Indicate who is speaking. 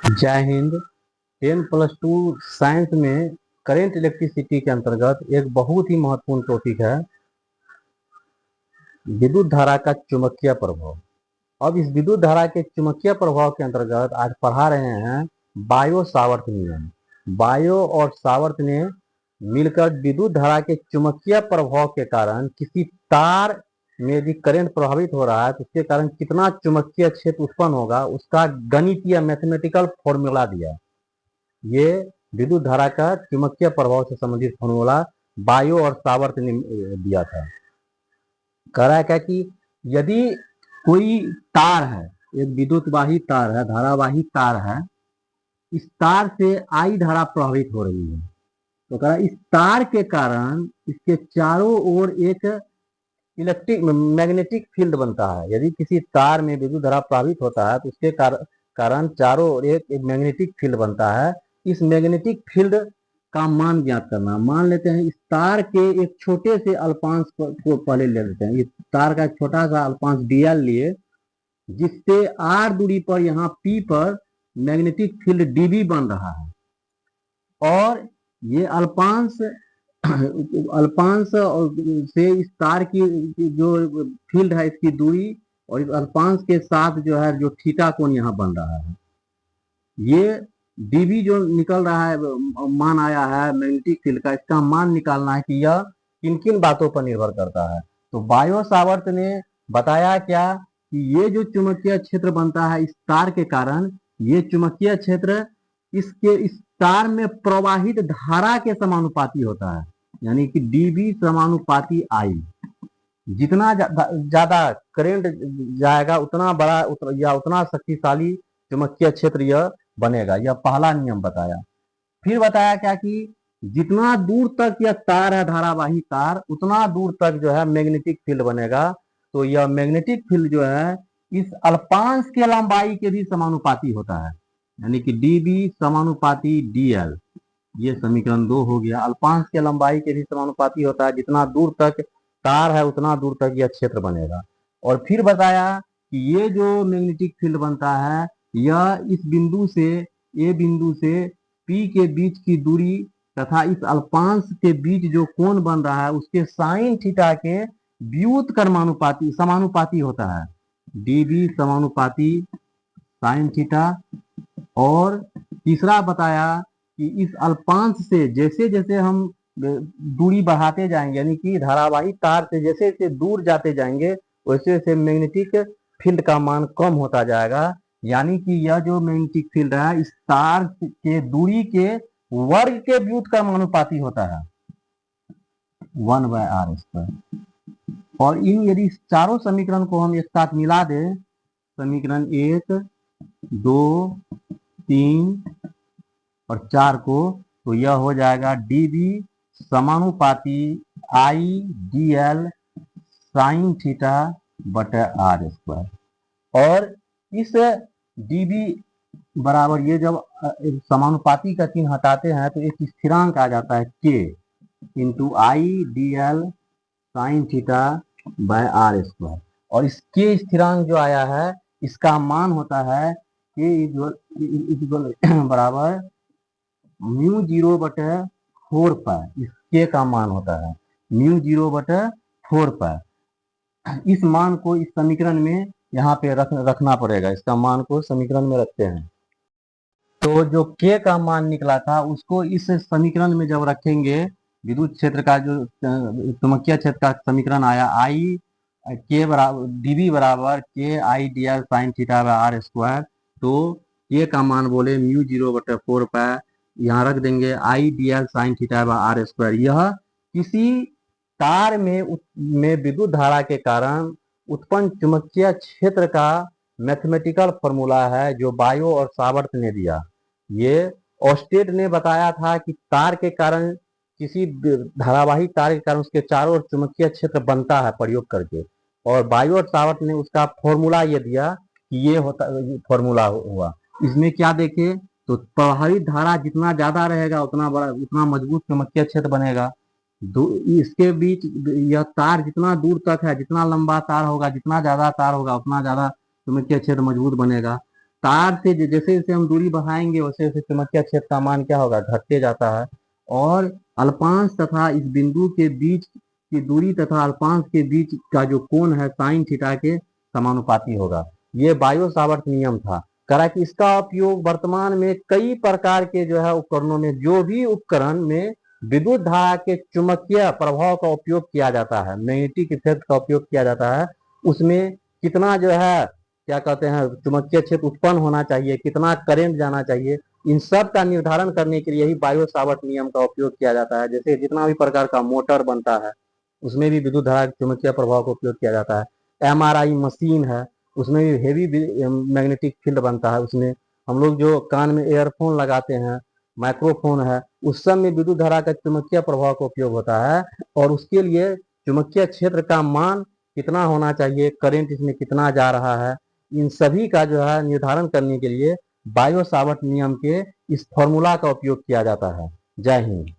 Speaker 1: जय हिंद। 10+2 साइंस में current electricity के अंतर्गत एक बहुत ही महत्वपूर्ण टॉपिक है विद्युत धारा का चुंबकीय प्रभाव। अब इस विद्युत धारा के चुंबकीय प्रभाव के अंतर्गत आज पढ़ा रहे हैं बायो सावर्त नियम। बायो और सावर्त ने मिलकर विद्युत धारा के चुंबकीय प्रभाव के कारण किसी तार में यदि करंट प्रभावित हो रहा है तो उसके कारण कितना चुंबकीय क्षेत्र उत्पन्न होगा उसका गणितीय मैथमेटिकल फॉर्मूला दिया। ये विद्युत धारा का चुंबकीय प्रभाव से संबंधित फॉर्मूला बायो और सावर्त ने दिया था। कह रहा है क्या कि यदि कोई तार है, एक विद्युतवाही तार है, धारावाही तार है, इस तार से आई धारा प्रभावित हो रही है तो कह रहा है इस तार के कारण इसके चारों ओर एक इलेक्ट्रिक मैग्नेटिक फील्ड बनता है। यदि किसी तार में विद्युत धारा प्रभावित होता है तो उसके कारण चारों ओर एक मैग्नेटिक फील्ड बनता है। इस मैग्नेटिक फील्ड का मान ज्ञात करना। मान लेते हैं इस तार के एक छोटे से अल्पांश को पहले ले लेते हैं। इस तार का एक छोटा सा अल्पांश dl लिए जिससे r दूरी पर यहाँ p पर मैग्नेटिक फील्ड db बन रहा है और ये अल्पांश से इस तार की जो फील्ड है इसकी दूरी और इस अल्पांश के साथ जो है जो थीटा कोण यहाँ बन रहा है। ये डीबी जो निकल रहा है मान आया है मैग्नेटिक फील्ड का, इसका मान निकालना है कि यह किन किन बातों पर निर्भर करता है। तो बायो सावर्त ने बताया क्या कि ये जो चुंबकीय क्षेत्र बनता है इस तार के कारण, ये चुंबकीय क्षेत्र इस तार में प्रवाहित धारा के समानुपाती होता है, यानी कि डीबी समानुपाती आई। जितना ज्यादा करंट जाएगा उतना बड़ा या उतना शक्तिशाली चुंबकीय क्षेत्र यह बनेगा। यह पहला नियम बताया। फिर बताया क्या कि जितना दूर तक यह तार है धारावाही तार, उतना दूर तक जो है मैग्नेटिक फील्ड बनेगा। तो यह मैग्नेटिक फील्ड जो है इस अल्पांश के लंबाई के भी समानुपाती होता है, यानी कि dB समानुपाती dl। ये समीकरण 2 हो गया। अल्पांश के लंबाई के भी समानुपाती होता है, जितना दूर तक तार है उतना दूर तक यह क्षेत्र बनेगा। और फिर बताया कि ये जो मैग्नेटिक फील्ड बनता है यह इस बिंदु से ए बिंदु से P के बीच की दूरी तथा इस अल्पांश के बीच जो कोण बन रहा है उसके साइन थीटा के व्युत्क्रमानुपाती समानुपाती होता है, dB समानुपाती साइन थीटा। और तीसरा बताया कि इस अल्पांश से जैसे जैसे हम दूरी बढ़ाते जाएंगे, यानी कि धारावाही तार से जैसे जैसे दूर जाते जाएंगे वैसे वैसे मैग्नेटिक फील्ड का मान कम होता जाएगा, यानी कि यह जो मैग्नेटिक फील्ड है इस तार के दूरी के वर्ग के व्युत्क्रमानुपाती होता है 1/r²। और इन यदि चारों समीकरण को हम एक साथ मिला दें, समीकरण 1, 2, 3 और 4 को, तो यह हो जाएगा dB समानुपाती I dl साइन थीटा बटा r²। और इस dB बराबर ये जब समानुपाती का चिन्ह हटाते हैं तो एक स्थिरांक आ जाता है k into I dl sine theta by r²। और इस k स्थिरांक जो आया है इसका मान होता है k बराबर μ0/4π। इस k का मान होता है μ0/4π। इस मान को इस समीकरण में यहाँ पे रखना पड़ेगा। इसका मान को समीकरण में रखते हैं तो जो k का मान निकला था उसको इस समीकरण में जब रखेंगे, विद्युत क्षेत्र का जो चुंबकीय क्षेत्र का समीकरण आया I k बराबर dB बराबर k I dl sine theta by r²। तो k का मान बोले μ0/4π, यहाँ रख देंगे I dl sine theta by r²। यह किसी तार में विद्युत धारा के कारण उत्पन्न चुंबकीय क्षेत्र का मैथमेटिकल फॉर्मूला है जो बायो और सावर्त ने दिया। ये ऑस्टेड ने बताया था कि तार के कारण किसी धारावाही तार के कारण उसके चारों ओर चुंबकीय क्षेत्र बनता है प्रयोग करके, और बायो और सावर्त ने उसका फॉर्मूला ये दिया कि ये होता फॉर्मूला हुआ। इसमें क्या देखे तो प्रवाहित धारा जितना ज्यादा रहेगा उतना बड़ा उतना मजबूत चुंबकीय क्षेत्र बनेगा। इसके बीच यह तार जितना दूर तक है, जितना लंबा तार होगा, जितना ज्यादा तार होगा उतना ज्यादा चुंबकीय क्षेत्र मजबूत बनेगा। तार से जैसे जैसे हम दूरी बढ़ाएंगे वैसे वैसे चुंबकीय क्षेत्र का मान क्या होगा, घटते जाता है। और अल्पांश तथा इस बिंदु के बीच की दूरी तथा अल्पांश के बीच का जो कोण है साइन थीटा के समानुपाती होगा। ये बायो सावर्त नियम था। करा कि इसका उपयोग वर्तमान में कई प्रकार के जो है उपकरणों में, जो भी उपकरण में विद्युत धारा के चुंबकीय प्रभाव का उपयोग किया जाता है, मैग्नेटिक इफेक्ट का उपयोग किया जाता है, उसमें कितना जो है क्या कहते हैं चुंबकीय क्षेत्र उत्पन्न होना चाहिए, कितना करंट जाना चाहिए, इन सब का निर्धारण करने के लिए ही बायो सावर्त नियम का उपयोग किया जाता है। जैसे जितना भी प्रकार का मोटर बनता है उसमें भी विद्युत धारा चुंबकीय प्रभाव का उपयोग किया जाता है। एमआरआई मशीन है, उसमें भी हेवी मैग्नेटिक फील्ड बनता है। उसमें हम लोग जो कान में एयरफोन लगाते हैं, माइक्रोफोन है, उस सब में विद्युत धारा का चुंबकीय प्रभाव का उपयोग होता है। और उसके लिए चुंबकीय क्षेत्र का मान कितना होना चाहिए, करंट इसमें कितना जा रहा है, इन सभी का जो है निर्धारण करने के लिए बायो सावर्त नियम के इस फॉर्मूला का उपयोग किया जाता है। जय हिंद।